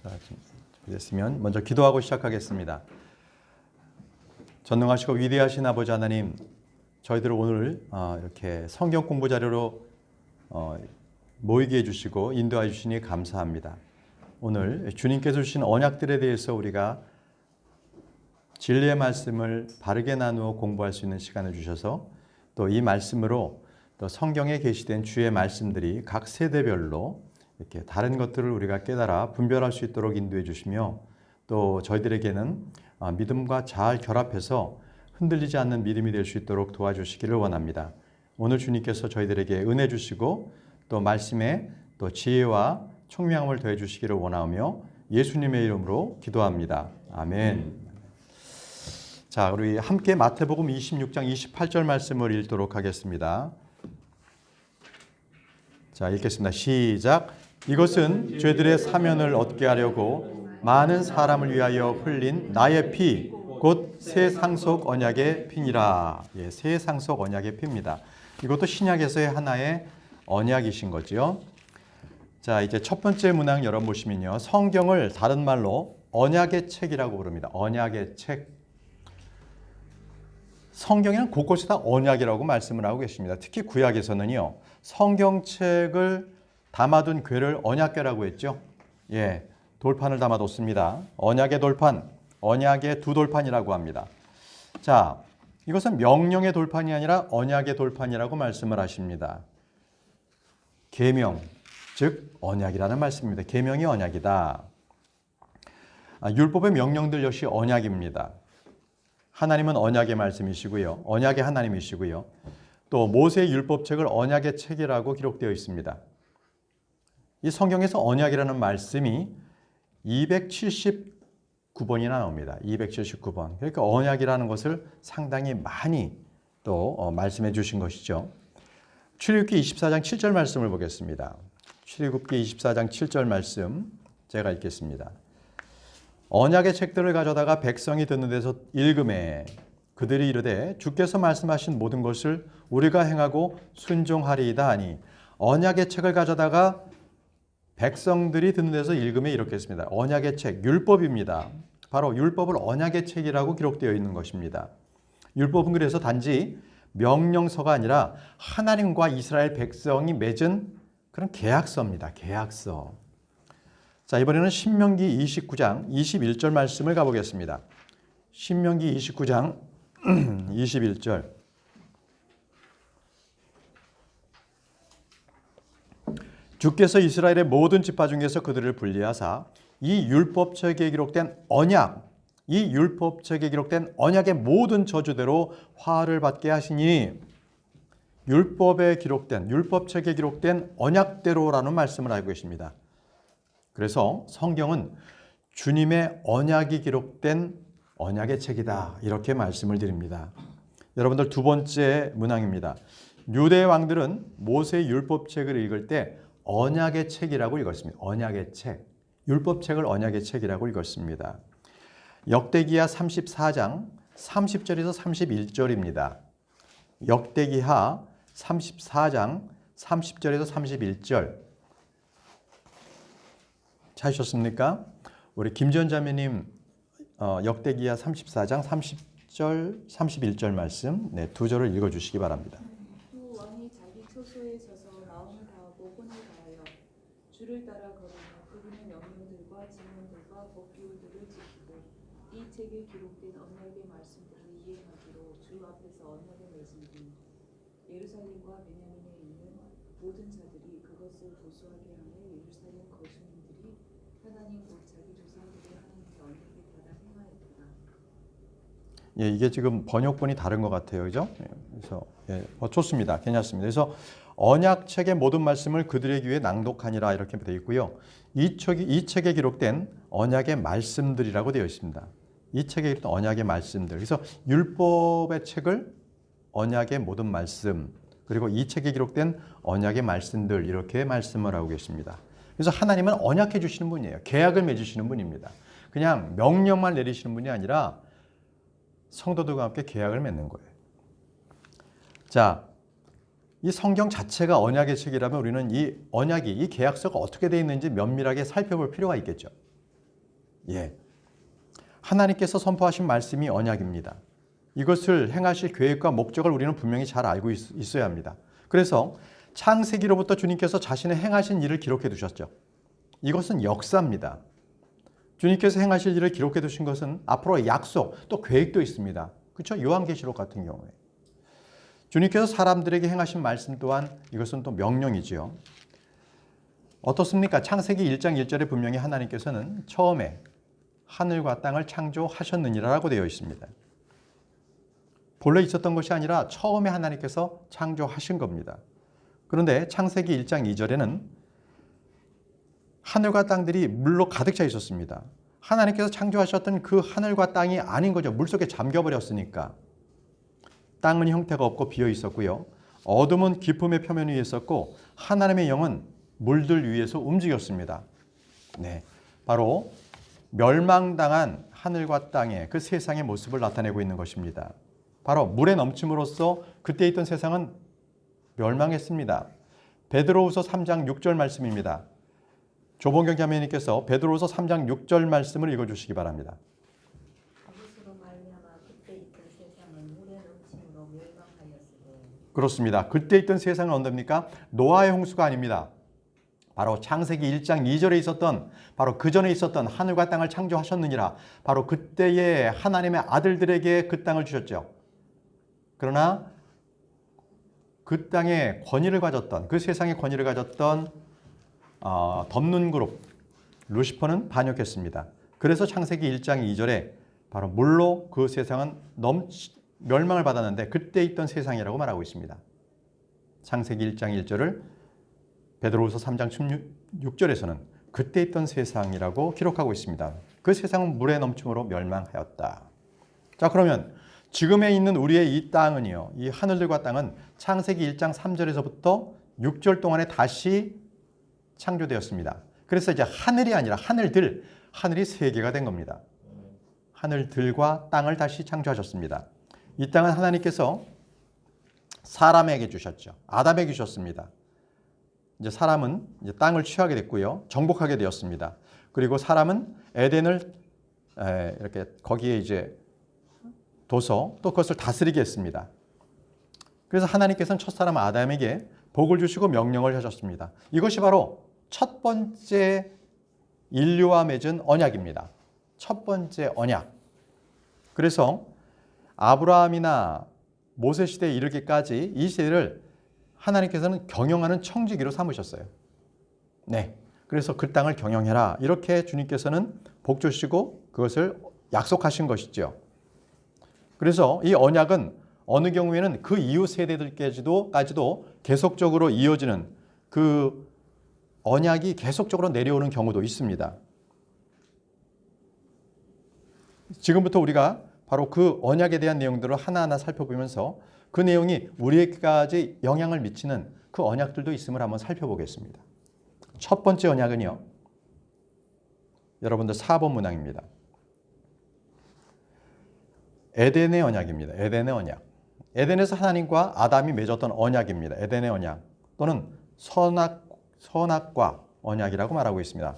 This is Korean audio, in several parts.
자, 됐으면 먼저 기도하고 시작하겠습니다. 전능하시고 위대하신 아버지 하나님, 저희들을 오늘 이렇게 성경 공부 자료로 모이게 해주시고 인도해 주시니 감사합니다. 오늘 주님께서 주신 언약들에 대해서 우리가 진리의 말씀을 바르게 나누어 공부할 수 있는 시간을 주셔서 또 이 말씀으로 또 성경에 게시된 주의 말씀들이 각 세대별로 이렇게 다른 것들을 우리가 깨달아 분별할 수 있도록 인도해 주시며 또 저희들에게는 믿음과 잘 결합해서 흔들리지 않는 믿음이 될 수 있도록 도와주시기를 원합니다. 오늘 주님께서 저희들에게 은혜 주시고 또 말씀에 또 지혜와 총명함을 더해 주시기를 원하며 예수님의 이름으로 기도합니다. 아멘. 자, 우리 함께 마태복음 26장 28절 말씀을 읽도록 하겠습니다. 자, 읽겠습니다. 시작. 이것은 죄들의 사면을 얻게 하려고 많은 사람을 위하여 흘린 나의 피, 곧 새 상속 언약의 피니라. 예, 새 상속 언약의 피입니다. 이것도 신약에서의 하나의 언약이신 거지요. 자, 이제 첫 번째 문항 열어보시면요. 성경을 다른 말로 언약의 책이라고 부릅니다. 언약의 책. 성경에는 곳곳에 다 언약이라고 말씀을 하고 계십니다. 특히 구약에서는요. 성경책을 담아둔 궤를 언약궤라고 했죠. 예, 돌판을 담아뒀습니다. 언약의 돌판, 언약의 두 돌판이라고 합니다. 자, 이것은 명령의 돌판이 아니라 언약의 돌판이라고 말씀을 하십니다. 계명, 즉 언약이라는 말씀입니다. 계명이 언약이다. 율법의 명령들 역시 언약입니다. 하나님은 언약의 말씀이시고요. 언약의 하나님이시고요. 또 모세의 율법책을 언약의 책이라고 기록되어 있습니다. 이 성경에서 언약이라는 말씀이 279번이나 나옵니다. 279번. 그러니까 언약이라는 것을 상당히 많이 또 말씀해 주신 것이죠. 출애굽기 24장 7절 말씀을 보겠습니다. 출애굽기 24장 7절 말씀 제가 읽겠습니다. 언약의 책들을 가져다가 백성이 듣는 데서 읽음에 그들이 이르되 주께서 말씀하신 모든 것을 우리가 행하고 순종하리이다 하니 언약의 책을 가져다가 백성들이 듣는 데서 읽음에 이렇게 했습니다. 언약의 책, 율법입니다. 바로 율법을 언약의 책이라고 기록되어 있는 것입니다. 율법은 그래서 단지 명령서가 아니라 하나님과 이스라엘 백성이 맺은 그런 계약서입니다. 계약서. 자, 이번에는 신명기 29장 21절 말씀을 가보겠습니다. 신명기 29장 21절. 주께서 이스라엘의 모든 지파 중에서 그들을 분리하사 이 율법책에 기록된 언약, 이 율법책에 기록된 언약의 모든 저주대로 화를 받게 하시니 율법책에 기록된 언약대로라는 말씀을 하고 계십니다. 그래서 성경은 주님의 언약이 기록된 언약의 책이다. 이렇게 말씀을 드립니다. 여러분들 두 번째 문항입니다. 유대 왕들은 모세의 율법책을 읽을 때 언약의 책이라고 읽었습니다. 언약의 책. 율법책을 언약의 책이라고 읽었습니다. 역대기하 34장 30절에서 31절입니다. 역대기하 34장 30절에서 31절. 찾으셨습니까? 우리 김지연 자매님 역대기하 34장 30절, 31절 말씀 두 절을 읽어주시기 바랍니다. 또 왕이 자기 처소에 서서 마음을 다하고 혼을 다하여 주를 따라 걸으며 그분의 명령들과 지명들과 법규들을 지키고 이 책에 기록된 언약의 말씀들을 이행하기로 주 앞에서 언약을 맺은 뒤 예루살렘과 베냐민에 있는 모든 자들이 그것을 고수하게 하며 예루살렘 거주민들이 하나님 곧 자기 조상들의 하나님의 언약에 따라 행하였구나. 예, 이게 지금 번역본이 다른 것 같아요, 그죠? 그래서 좋습니다, 괜찮습니다. 그래서 언약책의 모든 말씀을 그들의 귀에 낭독하니라 이렇게 되어 있고요. 이 책에 기록된 언약의 말씀들이라고 되어 있습니다. 이 책에 기록된 언약의 말씀들. 그래서 율법의 책을 언약의 모든 말씀, 그리고 이 책에 기록된 언약의 말씀들 이렇게 말씀을 하고 계십니다. 그래서 하나님은 언약해 주시는 분이에요. 계약을 맺으시는 분입니다. 그냥 명령만 내리시는 분이 아니라 성도들과 함께 계약을 맺는 거예요. 자, 이 성경 자체가 언약의 책이라면 우리는 이 언약이, 이 계약서가 어떻게 되어 있는지 면밀하게 살펴볼 필요가 있겠죠. 예. 하나님께서 선포하신 말씀이 언약입니다. 이것을 행하실 계획과 목적을 우리는 분명히 잘 알고 있어야 합니다. 그래서 창세기로부터 주님께서 자신의 행하신 일을 기록해 두셨죠. 이것은 역사입니다. 주님께서 행하실 일을 기록해 두신 것은 앞으로 약속, 또 계획도 있습니다. 그렇죠? 요한계시록 같은 경우에. 주님께서 사람들에게 행하신 말씀 또한 이것은 또 명령이지요. 어떻습니까? 창세기 1장 1절에 분명히 하나님께서는 처음에 하늘과 땅을 창조하셨느니라라고 되어 있습니다. 본래 있었던 것이 아니라 처음에 하나님께서 창조하신 겁니다. 그런데 창세기 1장 2절에는 하늘과 땅들이 물로 가득 차 있었습니다. 하나님께서 창조하셨던 그 하늘과 땅이 아닌 거죠. 물속에 잠겨버렸으니까. 땅은 형태가 없고 비어 있었고요. 어둠은 깊음의 표면 위에 있었고 하나님의 영은 물들 위에서 움직였습니다. 네, 바로 멸망당한 하늘과 땅의 그 세상의 모습을 나타내고 있는 것입니다. 바로 물에 넘침으로써 그때 있던 세상은 멸망했습니다. 베드로후서 3장 6절 말씀입니다. 조봉경 자매님께서 베드로후서 3장 6절 말씀을 읽어주시기 바랍니다. 그것으로 말미암아 그때 있던 세상은 물의 넘침으로 멸망하였으되. 그렇습니다. 그때 있던 세상은 어떻습니까? 노아의 홍수가 아닙니다. 바로 창세기 1장 2절에 있었던, 바로 그 전에 있었던 하늘과 땅을 창조하셨느니라. 바로 그때의 하나님의 아들들에게 그 땅을 주셨죠. 그러나 그 땅의 권위를 가졌던, 그 세상의 권위를 가졌던 덮는 그룹 루시퍼는 반역했습니다. 그래서 창세기 1장 2절에 바로 물로 그 세상은 멸망을 받았는데 그때 있던 세상이라고 말하고 있습니다. 창세기 1장 1절을 베드로후서 3장 16절에서는 그때 있던 세상이라고 기록하고 있습니다. 그 세상은 물에 넘침으로 멸망하였다. 자, 그러면 지금에 있는 우리의 이 땅은요, 이 하늘들과 땅은 창세기 1장 3절에서부터 6절 동안에 다시 창조되었습니다. 그래서 이제 하늘이 아니라 하늘이 세 개가 된 겁니다. 하늘들과 땅을 다시 창조하셨습니다. 이 땅은 하나님께서 사람에게 주셨죠. 아담에게 주셨습니다. 이제 사람은 이제 땅을 취하게 됐고요. 정복하게 되었습니다. 그리고 사람은 에덴을 이렇게 거기에 이제 둬서 또 그것을 다스리게 했습니다. 그래서 하나님께서는 첫사람 아담에게 복을 주시고 명령을 하셨습니다. 이것이 바로 첫 번째 인류와 맺은 언약입니다. 첫 번째 언약. 그래서 아브라함이나 모세 시대에 이르기까지 이 시대를 하나님께서는 경영하는 청지기로 삼으셨어요. 네. 그래서 그 땅을 경영해라. 이렇게 주님께서는 복 주시고 그것을 약속하신 것이죠. 그래서 이 언약은 어느 경우에는 그 이후 세대들까지도 계속적으로 이어지는 그 언약이 계속적으로 내려오는 경우도 있습니다. 지금부터 우리가 바로 그 언약에 대한 내용들을 하나하나 살펴보면서 그 내용이 우리에게까지 영향을 미치는 그 언약들도 있음을 한번 살펴보겠습니다. 첫 번째 언약은요, 여러분들 4번 문항입니다. 에덴의 언약입니다. 에덴의 언약. 에덴에서 하나님과 아담이 맺었던 언약입니다. 에덴의 언약 또는 선악과 언약이라고 말하고 있습니다.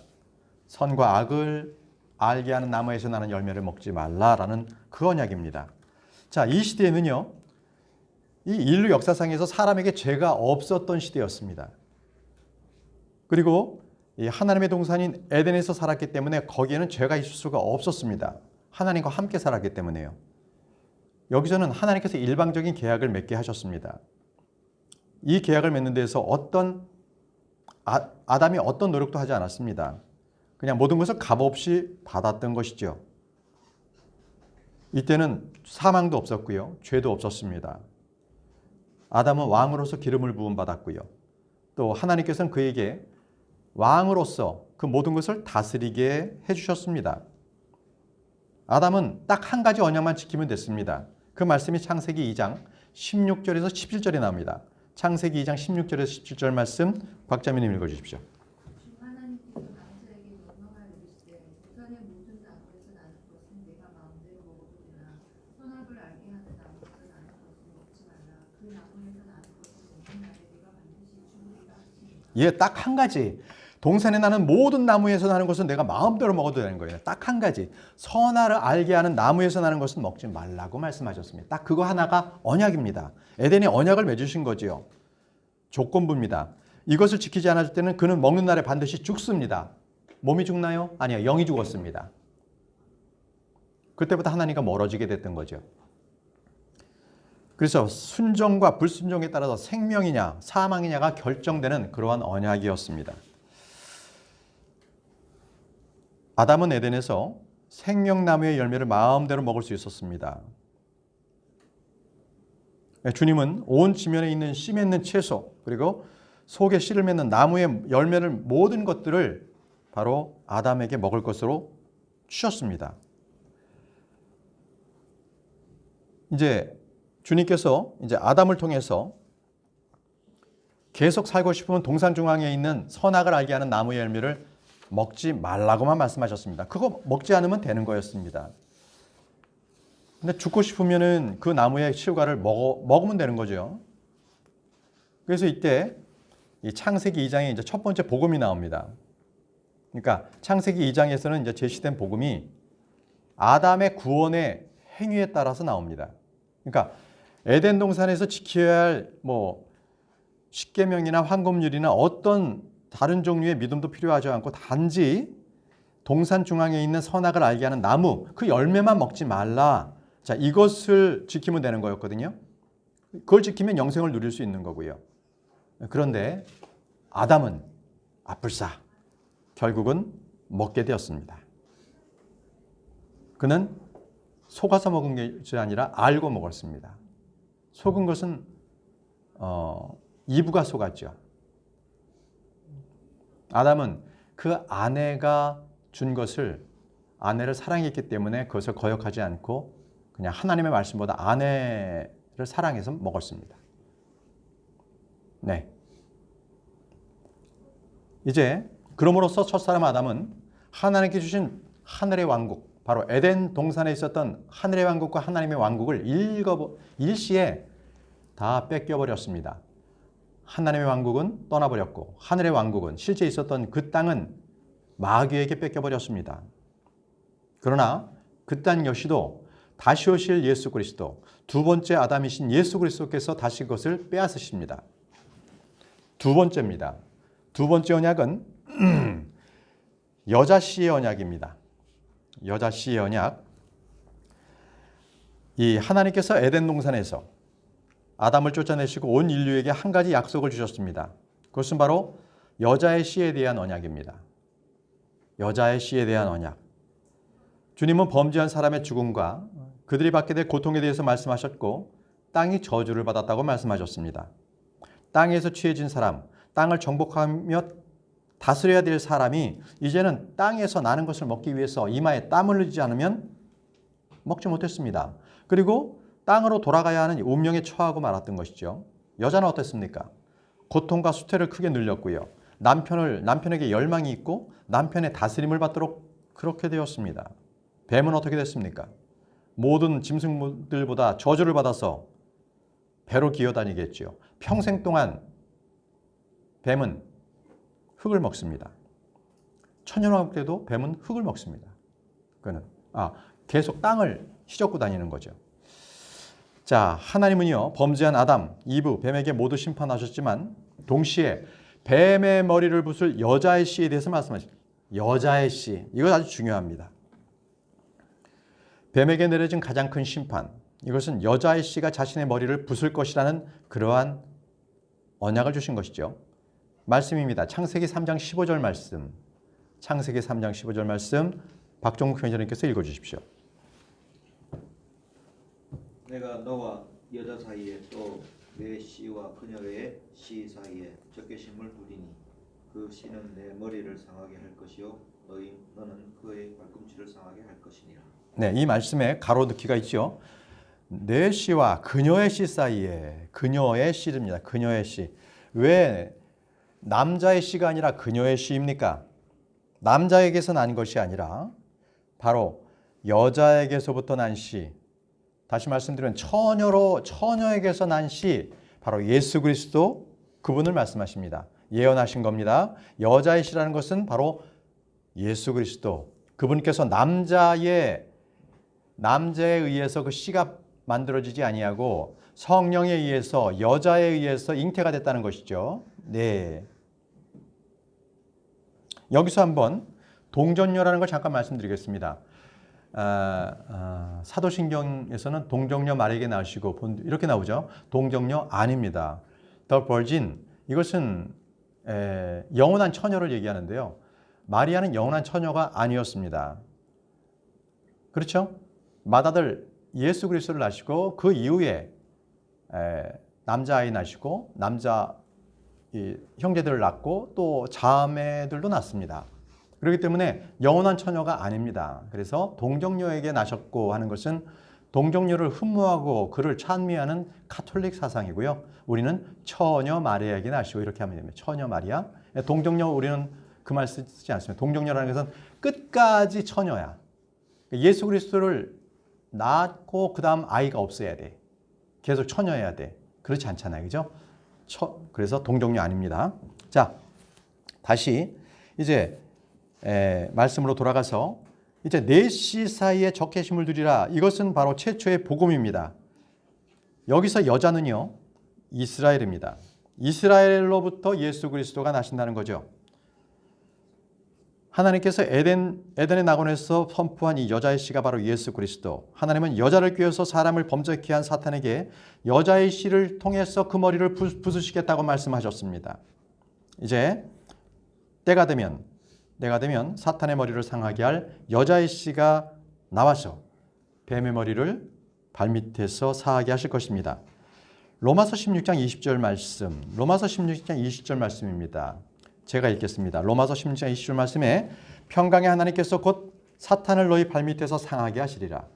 선과 악을 알게 하는 나무에서 나는 열매를 먹지 말라라는 그 언약입니다. 자, 이 시대에는요, 이 인류 역사상에서 사람에게 죄가 없었던 시대였습니다. 그리고 이 하나님의 동산인 에덴에서 살았기 때문에 거기에는 죄가 있을 수가 없었습니다. 하나님과 함께 살았기 때문에요. 여기서는 하나님께서 일방적인 계약을 맺게 하셨습니다. 이 계약을 맺는 데에서 아담이 어떤 노력도 하지 않았습니다. 그냥 모든 것을 값없이 받았던 것이죠. 이때는 사망도 없었고요. 죄도 없었습니다. 아담은 왕으로서 기름을 부음 받았고요. 또 하나님께서는 그에게 왕으로서 그 모든 것을 다스리게 해주셨습니다. 아담은 딱 한 가지 언약만 지키면 됐습니다. 그 말씀이 창세기 2장 16절에서 17절에 나옵니다. 창세기 2장 16절에서 17절 말씀 박자민님 읽어주십시오. 주 하나님께서 남자에게 명령하여 이르시되 우산의 모든 나무에서 나는 것은 내가 마음대로 먹어보리라. 선악을 알게 하는 나무에서 나는 것은 먹지 말라. 그 나무에서 나는 것은 먹는 날에 얘 딱 한 가지. 동산에 나는 모든 나무에서 나는 것은 내가 마음대로 먹어도 되는 거예요. 딱 한 가지. 선악을 알게 하는 나무에서 나는 것은 먹지 말라고 말씀하셨습니다. 딱 그거 하나가 언약입니다. 에덴이 언약을 맺으신 거지요. 조건부입니다. 이것을 지키지 않았을 때는 그는 먹는 날에 반드시 죽습니다. 몸이 죽나요? 아니요. 영이 죽었습니다. 그때부터 하나님과 멀어지게 됐던 거죠. 그래서 순종과 불순종에 따라서 생명이냐 사망이냐가 결정되는 그러한 언약이었습니다. 아담은 에덴에서 생명나무의 열매를 마음대로 먹을 수 있었습니다. 주님은 온 지면에 있는 씨 맺는 채소 그리고 속에 씨를 맺는 나무의 열매를 모든 것들을 바로 아담에게 먹을 것으로 주셨습니다. 이제 주님께서 이제 아담을 통해서 계속 살고 싶으면 동산 중앙에 있는 선악을 알게 하는 나무의 열매를 먹지 말라고만 말씀하셨습니다. 그거 먹지 않으면 되는 거였습니다. 근데 죽고 싶으면은 그 나무의 실과를 먹으면 되는 거죠. 그래서 이때 이 창세기 2장에 이제 첫 번째 복음이 나옵니다. 그러니까 창세기 2장에서는 이제 제시된 복음이 아담의 구원의 행위에 따라서 나옵니다. 그러니까 에덴 동산에서 지켜야 할 뭐 십계명이나 황금률이나 어떤 다른 종류의 믿음도 필요하지 않고 단지 동산 중앙에 있는 선악을 알게 하는 나무 그 열매만 먹지 말라. 자, 이것을 지키면 되는 거였거든요. 그걸 지키면 영생을 누릴 수 있는 거고요. 그런데 아담은 아뿔싸 결국은 먹게 되었습니다. 그는 속아서 먹은 것이 아니라 알고 먹었습니다. 속은 것은 이브가 속았죠. 아담은 그 아내가 준 것을 아내를 사랑했기 때문에 그것을 거역하지 않고 그냥 하나님의 말씀보다 아내를 사랑해서 먹었습니다. 네. 이제 그럼으로써 첫사람 아담은 하나님께 주신 하늘의 왕국, 바로 에덴 동산에 있었던 하늘의 왕국과 하나님의 왕국을 일시에 다 뺏겨버렸습니다. 하나님의 왕국은 떠나버렸고 하늘의 왕국은 실제 있었던 그 땅은 마귀에게 뺏겨버렸습니다. 그러나 그 땅 역시도 다시 오실 예수 그리스도, 두 번째 아담이신 예수 그리스도께서 다시 그것을 빼앗으십니다. 두 번째입니다. 두 번째 언약은 여자 씨의 언약입니다. 여자 씨의 언약. 이 하나님께서 에덴 동산에서 아담을 쫓아내시고 온 인류에게 한 가지 약속을 주셨습니다. 그것은 바로 여자의 씨에 대한 언약입니다. 여자의 씨에 대한 언약. 주님은 범죄한 사람의 죽음과 그들이 받게 될 고통에 대해서 말씀하셨고 땅이 저주를 받았다고 말씀하셨습니다. 땅에서 취해진 사람, 땅을 정복하며 다스려야 될 사람이 이제는 땅에서 나는 것을 먹기 위해서 이마에 땀을 흘리지 않으면 먹지 못했습니다. 그리고 땅으로 돌아가야 하는 운명에 처하고 말았던 것이죠. 여자는 어땠습니까? 고통과 수태를 크게 늘렸고요. 남편에게 열망이 있고 남편의 다스림을 받도록 그렇게 되었습니다. 뱀은 어떻게 됐습니까? 모든 짐승들보다 저주를 받아서 배로 기어다니겠죠. 평생 동안 뱀은 흙을 먹습니다. 천연왕국 때도 뱀은 흙을 먹습니다. 그는 계속 땅을 휘젓고 다니는 거죠. 자, 하나님은요 범죄한 아담, 이브, 뱀에게 모두 심판하셨지만 동시에 뱀의 머리를 부술 여자의 씨에 대해서 말씀하십니다. 여자의 씨, 이거 아주 중요합니다. 뱀에게 내려진 가장 큰 심판, 이것은 여자의 씨가 자신의 머리를 부술 것이라는 그러한 언약을 주신 것이죠. 말씀입니다. 창세기 3장 15절 말씀. 창세기 3장 15절 말씀 박종국 회장님께서 읽어주십시오. 내가 너와 여자 사이에 또 내 씨와 그녀의 씨 사이에 적개심을 두리니 그 씨는 내 머리를 상하게 할 것이요 너는 그의 발꿈치를 상하게 할 것이니라. 네, 이 말씀에 가로넣기가 있죠. 내 씨와 그녀의 씨 사이에, 그녀의 씨입니다. 그녀의 씨. 왜 남자의 씨가 아니라 그녀의 씨입니까? 남자에게서 난 것이 아니라 바로 여자에게서부터 난 씨. 다시 말씀드리면 처녀에게서 난 씨, 바로 예수 그리스도 그분을 말씀하십니다. 예언하신 겁니다. 여자의 씨라는 것은 바로 예수 그리스도. 그분께서 남자에 의해서 그 씨가 만들어지지 아니하고 성령에 의해서 여자에 의해서 잉태가 됐다는 것이죠. 네. 여기서 한번 동정녀라는 걸 잠깐 말씀드리겠습니다. 사도신경에서는 동정녀 마리아에게 낳으시고 이렇게 나오죠. 동정녀 아닙니다. The Virgin 이것은 영원한 처녀를 얘기하는데요. 마리아는 영원한 처녀가 아니었습니다. 그렇죠? 맏아들 예수 그리스도를 낳으시고 그 이후에 남자아이 낳으시고 남자 형제들을 낳고 또 자매들도 낳습니다. 그렇기 때문에 영원한 처녀가 아닙니다. 그래서 동정녀에게 낳으셨고 하는 것은 동정녀를 흠모하고 그를 찬미하는 가톨릭 사상이고요. 우리는 처녀 마리아에게 낳으시고 이렇게 하면 됩니다. 처녀 마리아. 동정녀 우리는 그 말 쓰지 않습니다. 동정녀라는 것은 끝까지 처녀야. 예수 그리스도를 낳고 그 다음 아이가 없어야 돼. 계속 처녀여야 돼. 그렇지 않잖아요. 그죠? 그래서 동정녀 아닙니다. 자, 다시 이제 말씀으로 돌아가서 이제 네 씨 사이에 적개심을 두리라. 이것은 바로 최초의 복음입니다. 여기서 여자는요. 이스라엘입니다. 이스라엘로부터 예수 그리스도가 나신다는 거죠. 하나님께서 에덴의 낙원에서 선포한 이 여자의 씨가 바로 예수 그리스도. 하나님은 여자를 꾀어서 사람을 범죄케 한 사탄에게 여자의 씨를 통해서 그 머리를 부수시겠다고 말씀하셨습니다. 이제 때가 되면 사탄의 머리를 상하게 할 여자의 씨가 나와서 뱀의 머리를 발밑에서 상하게 하실 것입니다. 로마서 16장 20절 말씀, 로마서 16장 20절 말씀입니다. 제가 읽겠습니다. 로마서 16장 20절 말씀에 평강의 하나님께서 곧 사탄을 너희 발밑에서 상하게 하시리라.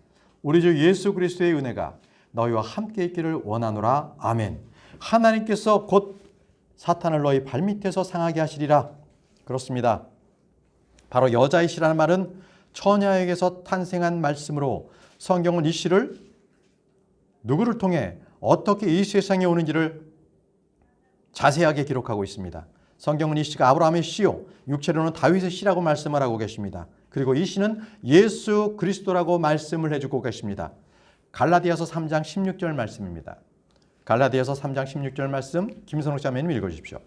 우리 주 예수 그리스도의 은혜가 너희와 함께 있기를 원하노라. 아멘. 하나님께서 곧 사탄을 너희 발밑에서 상하게 하시리라. 그렇습니다. 바로 여자의 씨라는 말은 처녀에게서 탄생한 말씀으로 성경은 이 씨를 누구를 통해 어떻게 이 세상에 오는지를 자세하게 기록하고 있습니다. 성경은 이 씨가 아브라함의 씨요 육체로는 다윗의 씨라고 말씀을 하고 계십니다. 그리고 이 씨는 예수 그리스도라고 말씀을 해주고 계십니다. 갈라디아서 3장 16절 말씀입니다. 갈라디아서 3장 16절 말씀 김선욱 자매님 읽어주십시오.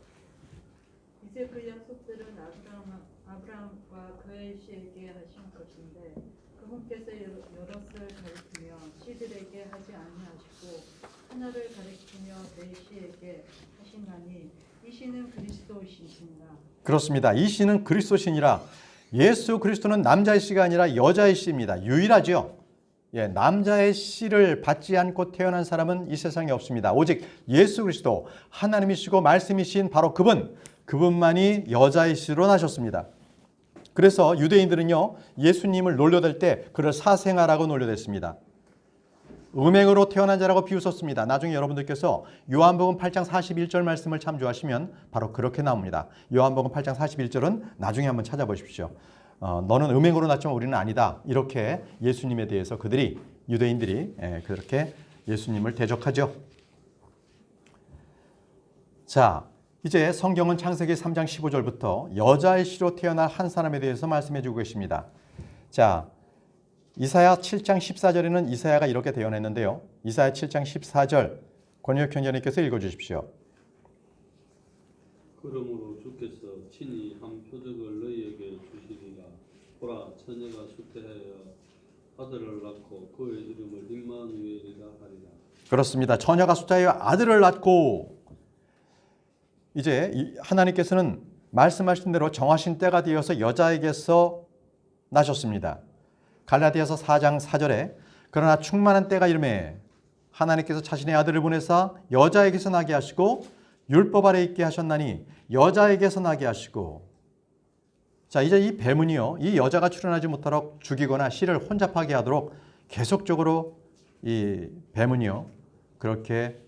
이제 그 약속들은 아브라함과 그의 씨에게 하신 것인데 그분께서 여럿을 가리키며 씨들에게 하지 아니하시고 하나를 가리키며 내 씨에게 하시나니 이 씨는 그리스도이시니라. 그렇습니다. 이 씨는 그리스도시니라. 예수 그리스도는 남자의 씨가 아니라 여자의 씨입니다. 유일하죠. 남자의 씨를 받지 않고 태어난 사람은 이 세상에 없습니다. 오직 예수 그리스도 하나님이시고 말씀이신 바로 그분만이 여자의 씨로 나셨습니다. 그래서 유대인들은요 예수님을 놀려댈 때 그를 사생아라고 놀려댔습니다. 음행으로 태어난 자라고 비웃었습니다. 나중에 여러분들께서 요한복음 8장 41절 말씀을 참조하시면 바로 그렇게 나옵니다. 요한복음 8장 41절은 나중에 한번 찾아보십시오. 너는 음행으로 낳지만 우리는 아니다. 이렇게 예수님에 대해서 유대인들이 그렇게 예수님을 대적하죠. 자, 이제 성경은 창세기 3장 15절부터 여자의 씨로 태어날 한 사람에 대해서 말씀해 주고 계십니다. 자, 이사야 7장 14절에는 이사야가 이렇게 대언했는데요. 이사야 7장 14절 권혁 형제님께서 읽어주십시오. 그러므로 주께서 친히 한 표적을 너희에게 주시리라. 보라, 처녀가 수태하여 아들을 낳고 그의 이름을 임마누엘이라 하리라. 그렇습니다. 처녀가 수태하여 아들을 낳고 이제 하나님께서는 말씀하신 대로 정하신 때가 되어서 여자에게서 나셨습니다. 갈라디아서 4장 4절에 그러나 충만한 때가 이르매 하나님께서 자신의 아들을 보내사 여자에게서 나게 하시고 율법 아래 있게 하셨나니 여자에게서 나게 하시고. 자, 이제 이 뱀은요 이 여자가 출현하지 못하도록 죽이거나 씨를 혼잡하게 하도록 계속적으로 이 뱀은요 그렇게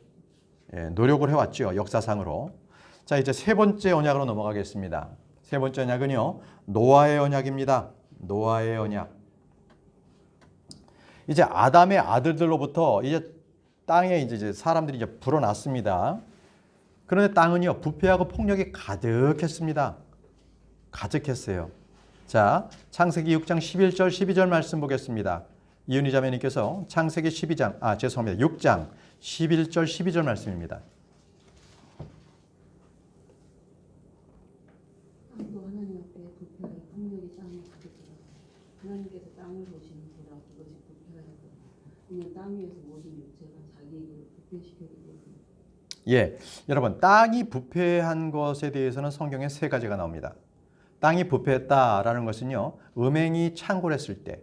노력을 해왔죠. 역사상으로. 자, 이제 세 번째 언약으로 넘어가겠습니다. 세 번째 언약은요 노아의 언약입니다. 노아의 언약. 이제 아담의 아들들로부터 이제 땅에 이제 사람들이 이제 불어났습니다. 그런데 땅은요, 부패하고 폭력이 가득했습니다. 가득했어요. 자, 창세기 6장 11절 12절 말씀 보겠습니다. 이은희 자매님께서 창세기 6장 11절 12절 말씀입니다. 땅도 하나님 앞에 부패하여 폭력이 땅에 가득하다. 하나님께서 땅을 보시는 보라 그것이 부패하였다. 이는 땅 위에서 모든 육체가 자기에게 부패시켜주고 예, 여러분 땅이 부패한 것에 대해서는 성경에 세 가지가 나옵니다. 땅이 부패했다라는 것은요, 음행이 창궐했을 때,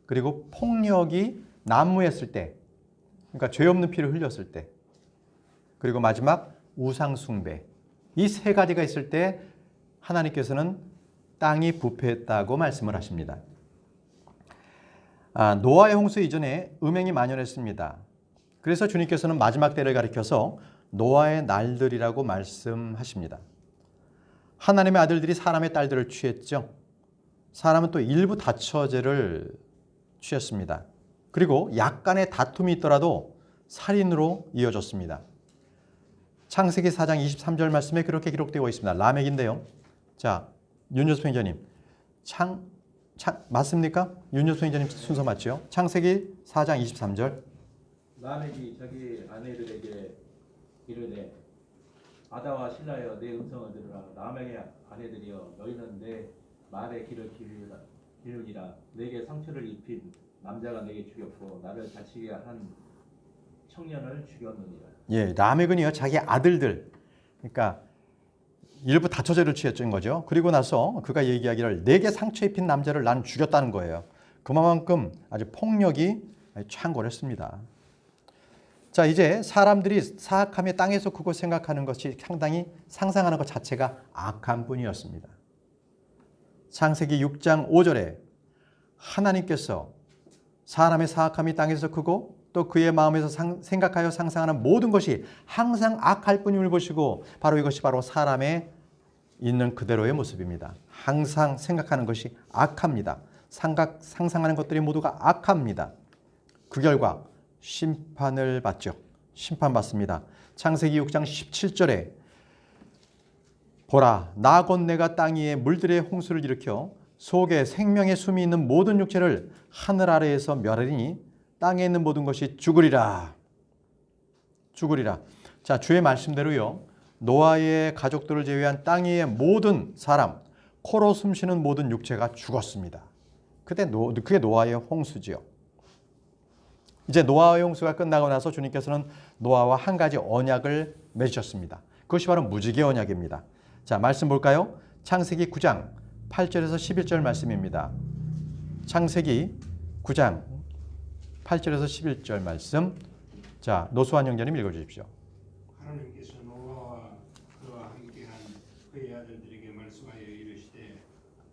그리고 폭력이 난무했을 때, 그러니까 죄 없는 피를 흘렸을 때, 그리고 마지막 우상 숭배. 이 세 가지가 있을 때 하나님께서는 땅이 부패했다고 말씀을 하십니다. 노아의 홍수 이전에 음행이 만연했습니다. 그래서 주님께서는 마지막 때를 가리켜서 노아의 날들이라고 말씀하십니다. 하나님의 아들들이 사람의 딸들을 취했죠. 사람은 또 일부 다처제를 취했습니다. 그리고 약간의 다툼이 있더라도 살인으로 이어졌습니다. 창세기 4장 23절 말씀에 그렇게 기록되어 있습니다. 라멕인데요. 자, 윤여수 행자님, 맞습니까? 윤여수 행자님 순서 맞죠? 창세기 4장 23절. 라멕이 자기 아내들에게 이르되 아다와 실라여 내 음성을 들으라. 라멕의 아내들이여 너희는 내 말의 길을 기르니라. 내게 상처를 입힌 남자가 내게 죽였고 나를 다치게 한 청년을 죽였느니라. 예, 라멕은요 자기 아들들, 그러니까 일부 다처제를 취했던 거죠. 그리고 나서 그가 얘기하기를 내게 상처 입힌 남자를 난 죽였다는 거예요. 그만큼 아주 폭력이 창궐했습니다. 자, 이제 사람들이 사악함에 땅에서 크고 생각하는 것이 상당히 상상하는 것 자체가 악한 뿐이었습니다. 창세기 6장 5절에 하나님께서 사람의 사악함이 땅에서 크고 또 그의 마음에서 생각하여 상상하는 모든 것이 항상 악할 뿐임을 보시고 바로 이것이 바로 사람의 있는 그대로의 모습입니다. 항상 생각하는 것이 악합니다. 상상하는 것들이 모두가 악합니다. 그 결과 심판을 받죠. 심판받습니다. 창세기 6장 17절에 보라, 나 곧 내가 땅 위에 물들의 홍수를 일으켜 속에 생명의 숨이 있는 모든 육체를 하늘 아래에서 멸하리니 땅에 있는 모든 것이 죽으리라. 죽으리라. 자, 주의 말씀대로요. 노아의 가족들을 제외한 땅 위의 모든 사람, 코로 숨쉬는 모든 육체가 죽었습니다. 그게 노아의 홍수지요. 이제 노아의 홍수가 끝나고 나서 주님께서는 노아와 한 가지 언약을 맺으셨습니다. 그것이 바로 무지개 언약입니다. 자, 말씀 볼까요? 창세기 9장 8절에서 11절 말씀입니다. 창세기 9장 8절에서 11절 말씀. 자, 노수환 형제님 읽어주십시오. 하나님께서 노아와 그와 함께한 그의 아들들에게 말씀하여 이르시되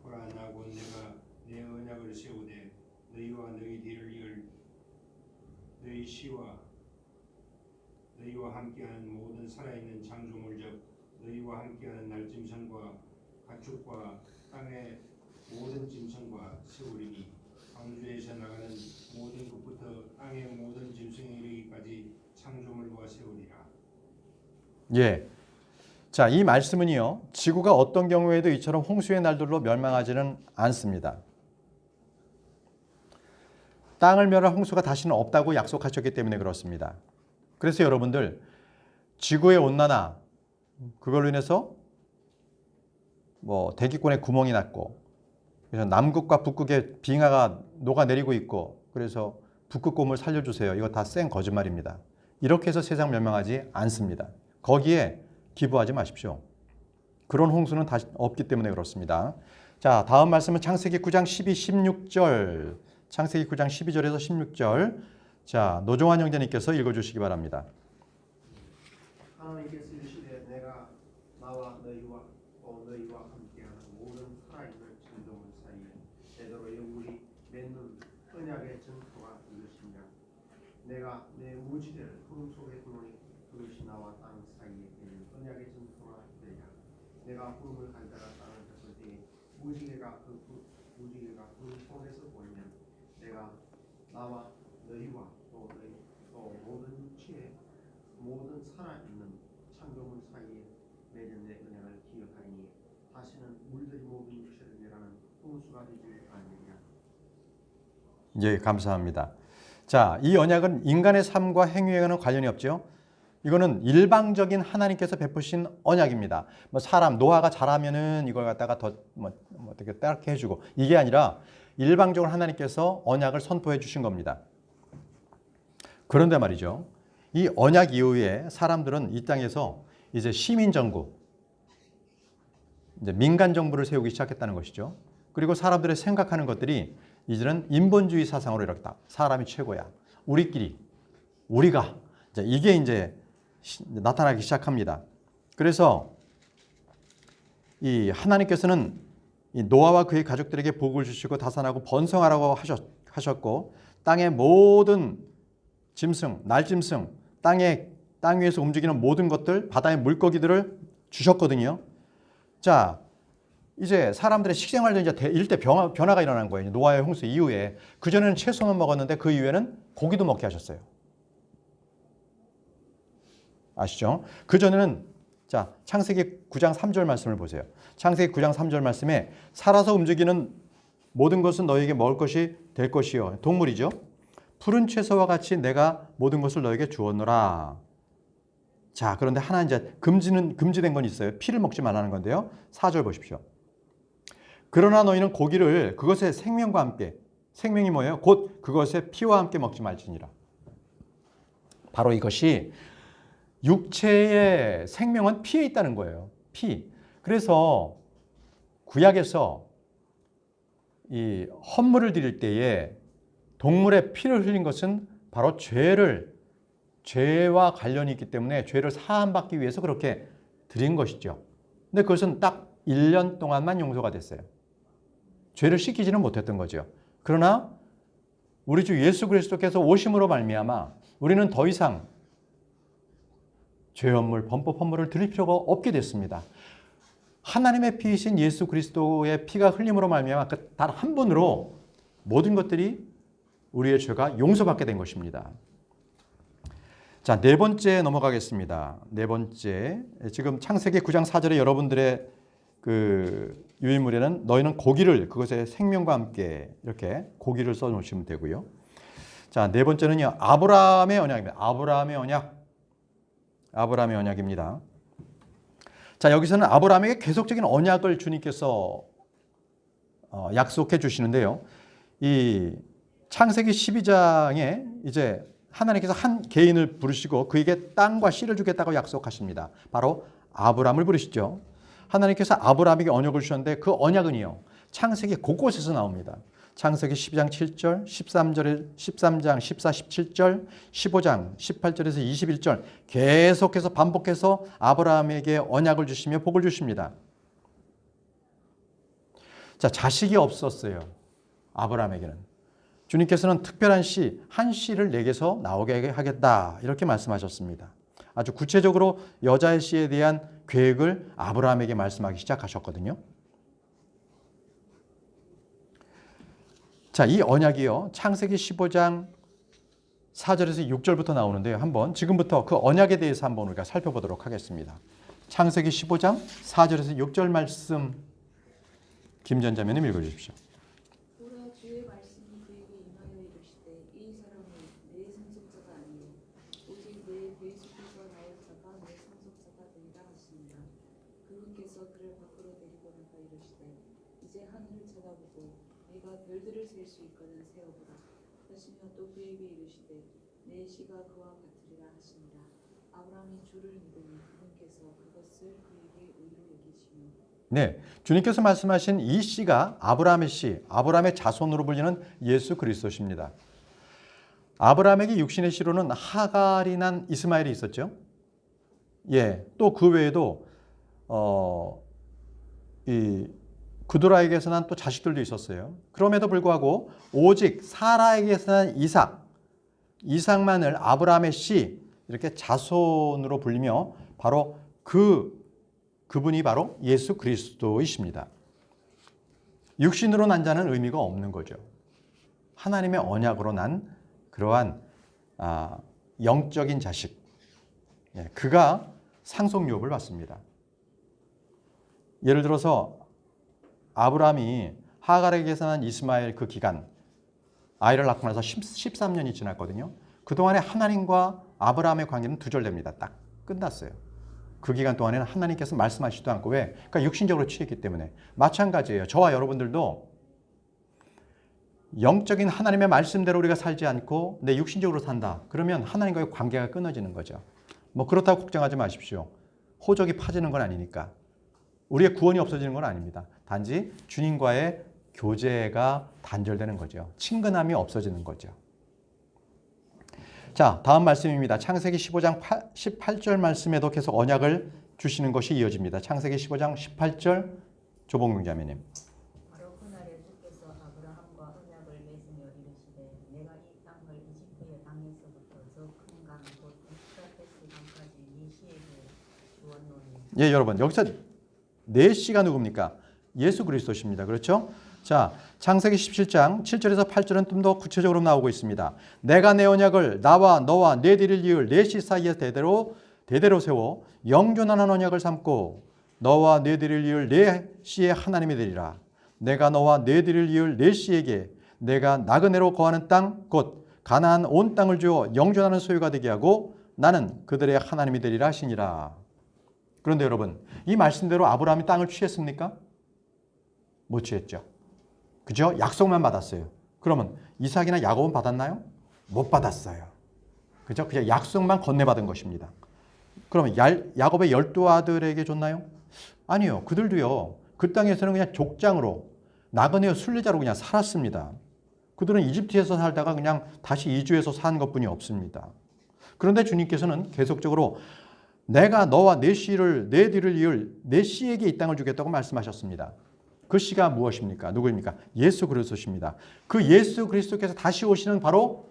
보라 나 곧 내가 내 언약을 세우되 너희와 너희 뒤를 이을 너희 씨와 너희와 함께하는 모든 살아있는 창조물 즉 너희와 함께하는 날짐승과 가축과 땅의 모든 짐승과 세우리니 광주에서 나가는 모든 것부터 땅의 모든 짐승에 이르기까지 창조물과 세우리라. 예. 자, 이 말씀은요, 지구가 어떤 경우에도 이처럼 홍수의 날들로 멸망하지는 않습니다. 땅을 멸할 홍수가 다시는 없다고 약속하셨기 때문에 그렇습니다. 그래서 여러분들, 지구의 온난화, 그걸로 인해서 대기권에 구멍이 났고, 그래서 남극과 북극에 빙하가 녹아내리고 있고, 그래서 북극곰을 살려주세요. 이거 다 쌩 거짓말입니다. 이렇게 해서 세상 멸망하지 않습니다. 거기에 기부하지 마십시오. 그런 홍수는 다시 없기 때문에 그렇습니다. 자, 다음 말씀은 창세기 9장 12, 16절. 창세기 9장 12절에서 16절. 자, 노종환 형제님께서 읽어주시기 바랍니다. 하나님께서 이르시되 내가 나와 너희와 또 너희와 함께하는 모든 살아있는 창조물 사이에 제대로 영원히 맺는 언약의 증거가 이것이냐. 내가 내 무지개를 구름 속에 두노니 그것이 나와 땅 사이에 있는 언약의 증거가 되리라. 내가 구름을 간다라 땅을 쳤을 때에 무지개가 구름 속에서 보이면 내가 나와 너희와 또 모든 육체의 모든 살아있는 창조물 사이에 맺은 내 언약을 기억하리니 다시는 물들이 모든 육체를 멸하는 홍수가 되지 않으리라. 예, 감사합니다. 자, 이 언약은 인간의 삶과 행위에는 관련이 없죠. 이거는 일방적인 하나님께서 베푸신 언약입니다. 뭐 사람 노아가 잘하면은 이걸 갖다가 더 어떻게 따르게 해주고, 이게 아니라 일방적으로 하나님께서 언약을 선포해 주신 겁니다. 그런데 말이죠, 이 언약 이후에 사람들은 이 땅에서 이제 시민 정부, 이제 민간 정부를 세우기 시작했다는 것이죠. 그리고 사람들의 생각하는 것들이 이제는 인본주의 사상으로 이렇다. 사람이 최고야. 우리끼리, 우리가. 이게 이제 나타나기 시작합니다. 그래서 이 하나님께서는 이 노아와 그의 가족들에게 복을 주시고 다산하고 번성하라고 하셨고, 땅의 모든 짐승, 날짐승, 땅 위에서 움직이는 모든 것들, 바다의 물고기들을 주셨거든요. 자, 이제 사람들의 식생활도 이제 일대 변화가 일어난 거예요. 노아의 홍수 이후에. 그전에는 채소만 먹었는데 그 이후에는 고기도 먹게 하셨어요. 아시죠? 그전에는, 자, 창세기 9장 3절 말씀을 보세요. 창세기 9장 3절 말씀에 살아서 움직이는 모든 것은 너에게 먹을 것이 될 것이요. 동물이죠. 푸른 채소와 같이 내가 모든 것을 너에게 주었노라. 자, 그런데 하나 이제 금지된 건 있어요. 피를 먹지 말라는 건데요. 4절 보십시오. 그러나 너희는 고기를 그것의 생명과 함께, 생명이 뭐예요? 곧 그것의 피와 함께 먹지 말지니라. 바로 이것이 육체의 생명은 피에 있다는 거예요. 피. 그래서 구약에서 이 헌물을 드릴 때에 동물의 피를 흘린 것은 바로 죄와 관련이 있기 때문에 죄를 사함받기 위해서 그렇게 드린 것이죠. 근데 그것은 딱 1년 동안만 용서가 됐어요. 죄를 씻기지는 못했던 거죠. 그러나 우리 주 예수 그리스도께서 오심으로 말미암아 우리는 더 이상 죄헌물, 범법 헌물을 드릴 필요가 없게 됐습니다. 하나님의 피이신 예수 그리스도의 피가 흘림으로 말미암아 단 한 번으로 모든 것들이 우리의 죄가 용서받게 된 것입니다. 자, 네 번째 넘어가겠습니다. 네 번째, 지금 창세기 9장 4절에 여러분들의 그 유인물에는 너희는 고기를 그것의 생명과 함께 이렇게 고기를 써 놓으시면 되고요. 자, 네 번째는요, 아브라함의 언약입니다. 아브라함의 언약입니다. 자, 여기서는 아브라함에게 계속적인 언약을 주님께서 약속해 주시는데요. 이 창세기 12장에 이제 하나님께서 한 개인을 부르시고 그에게 땅과 씨를 주겠다고 약속하십니다. 바로 아브라함을 부르시죠. 하나님께서 아브라함에게 언약을 주셨는데 그 언약은요, 창세기 곳곳에서 나옵니다. 창세기 12장 7절, 13장 14, 17절, 15장 18절에서 21절 계속해서 반복해서 아브라함에게 언약을 주시며 복을 주십니다. 자, 자식이 없었어요. 아브라함에게는. 주님께서는 특별한 씨, 한 씨를 내게서 나오게 하겠다 이렇게 말씀하셨습니다. 아주 구체적으로 여자의 씨에 대한 계획을 아브라함에게 말씀하기 시작하셨거든요. 자, 이 언약이요, 창세기 15장 4절에서 6절부터 나오는데요. 한번 지금부터 그 언약에 대해서 한번 우리가 살펴보도록 하겠습니다. 창세기 15장 4절에서 6절 말씀 김전자매님 읽어주십시오. 보라, 주의 말씀이 그에게 임하여 이르시되 이 사람은 내 상속자가 아니요 오직 내 계속해서 나올 자가 내 상속자가 되리라 하시니라. 그분께서 그를 밖으로 데리고 나가 이르시되 이제 하늘을 쳐다보고 내가 별들을 셀 수 있거든 세어보라 하시며 또 그에게 이르시되 내 씨가 그와 같으리라 하시니라. 아브라함이 주를 믿으니 그분께서 그것을 그에게 의로 여기시며. 네, 주님께서 말씀하신 이 씨가 아브라함의 씨, 아브라함의 자손으로 불리는 예수 그리스도십니다. 아브라함에게 육신의 씨로는 하갈이 난 이스마엘이 있었죠. 예, 또 그 외에도 이 그도라에게서 난 또 자식들도 있었어요. 그럼에도 불구하고 오직 사라에게서 난 이삭만을 아브라함의 씨 이렇게 자손으로 불리며 바로 그분이 바로 예수 그리스도이십니다. 육신으로 난 자는 의미가 없는 거죠. 하나님의 언약으로 난 그러한 영적인 자식, 그가 상속 유업을 받습니다. 예를 들어서 아브라함이 하갈에게서 난 이스마엘 그 기간, 아이를 낳고 나서 13년이 지났거든요. 그동안에 하나님과 아브라함의 관계는 두절됩니다. 딱 끝났어요. 그 기간 동안에는 하나님께서 말씀하시지도 않고 왜? 그러니까 육신적으로 취했기 때문에. 마찬가지예요. 저와 여러분들도 영적인 하나님의 말씀대로 우리가 살지 않고 내 육신적으로 산다. 그러면 하나님과의 관계가 끊어지는 거죠. 뭐 그렇다고 걱정하지 마십시오. 호적이 파지는 건 아니니까. 우리의 구원이 없어지는 건 아닙니다. 단지 주님과의 교제가 단절되는 거죠. 친근함이 없어지는 거죠. 자, 다음 말씀입니다. 창세기 15장 18절 말씀에도 계속 언약을 주시는 것이 이어집니다. 창세기 15장 18절 조봉경 자매님. 바로 그날에 주께서 아브라함과 언약을 맺으며 이르시되 내가 이 땅을 이집트의 땅에서부터 저 큰 강 곧 유프라테스 강까지 네 씨에게 주었노니. 예, 여러분 여기서 네 씨가 누굽니까? 예수 그리스도십니다. 그렇죠? 자, 창세기 17장 7절에서 8절은 좀 더 구체적으로 나오고 있습니다. 내가 내 언약을 나와 너와 내 뒤를 이을 네 씨 사이에 대대로 세워 영존하는 언약을 삼고 너와 내 뒤를 이을 네 씨의 하나님이 되리라. 내가 너와 내 뒤를 이을 네 씨에게 내가 나그네로 거하는 땅 곧 가나안 온 땅을 주어 영존하는 소유가 되게 하고 나는 그들의 하나님이 되리라 하시니라. 그런데 여러분, 이 말씀대로 아브라함이 땅을 취했습니까? 못 취했죠. 그죠? 약속만 받았어요. 그러면 이삭이나 야곱은 받았나요? 못 받았어요. 그죠? 그냥 약속만 건네받은 것입니다. 그러면 야곱의 12아들에게 줬나요? 아니요. 그들도요. 그 땅에서는 그냥 족장으로 나그네 순례자로 그냥 살았습니다. 그들은 이집트에서 살다가 그냥 다시 이주해서 산 것뿐이 없습니다. 그런데 주님께서는 계속적으로 내가 너와 내 씨를 내 뒤를 이을 내 씨에게 이 땅을 주겠다고 말씀하셨습니다. 그 씨가 무엇입니까? 누구입니까? 예수 그리스도십니다. 그 예수 그리스도께서 다시 오시는 바로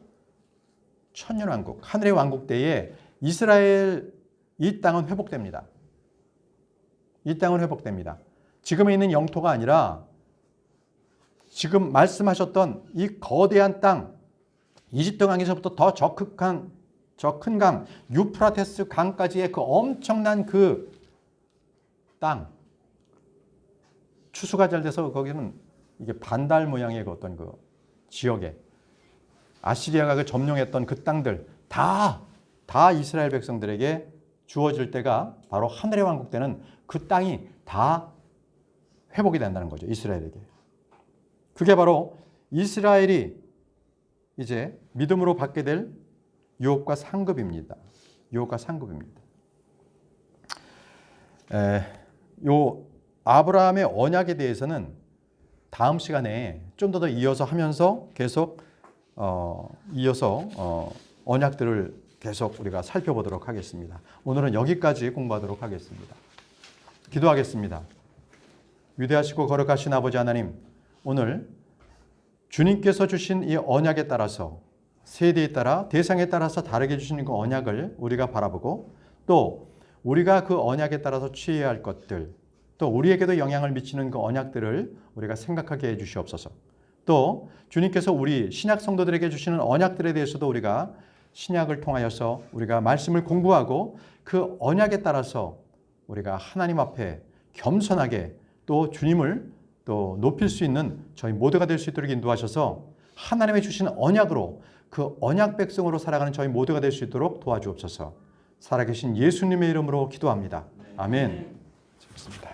천년왕국, 하늘의 왕국 때에 이스라엘 이 땅은 회복됩니다. 이 땅은 회복됩니다. 지금에 있는 영토가 아니라 지금 말씀하셨던 이 거대한 땅, 이집트 강에서부터 더 저 큰 강, 유프라테스 강까지의 그 엄청난 그 땅, 추수가 잘 돼서 거기는 이게 반달 모양의 그 어떤 그 지역에 아시리아가 그 점령했던 그 땅들 다 이스라엘 백성들에게 주어질 때가 바로 하늘의 왕국 때는 그 땅이 다 회복이 된다는 거죠. 이스라엘에게. 그게 바로 이스라엘이 이제 믿음으로 받게 될 유업과 상급입니다. 유업과 상급입니다. 요 아브라함의 언약에 대해서는 다음 시간에 좀 더 이어서 하면서 계속 언약들을 계속 우리가 살펴보도록 하겠습니다. 오늘은 여기까지 공부하도록 하겠습니다. 기도하겠습니다. 위대하시고 거룩하신 아버지 하나님, 오늘 주님께서 주신 이 언약에 따라서 세대에 따라 대상에 따라서 다르게 주시는 그 언약을 우리가 바라보고 또 우리가 그 언약에 따라서 취해야 할 것들 또 우리에게도 영향을 미치는 그 언약들을 우리가 생각하게 해 주시옵소서. 또 주님께서 우리 신약 성도들에게 주시는 언약들에 대해서도 우리가 신약을 통하여서 우리가 말씀을 공부하고 그 언약에 따라서 우리가 하나님 앞에 겸손하게 또 주님을 또 높일 수 있는 저희 모두가 될 수 있도록 인도하셔서 하나님의 주신 언약으로 그 언약 백성으로 살아가는 저희 모두가 될 수 있도록 도와주옵소서. 살아계신 예수님의 이름으로 기도합니다. 아멘. 좋습니다.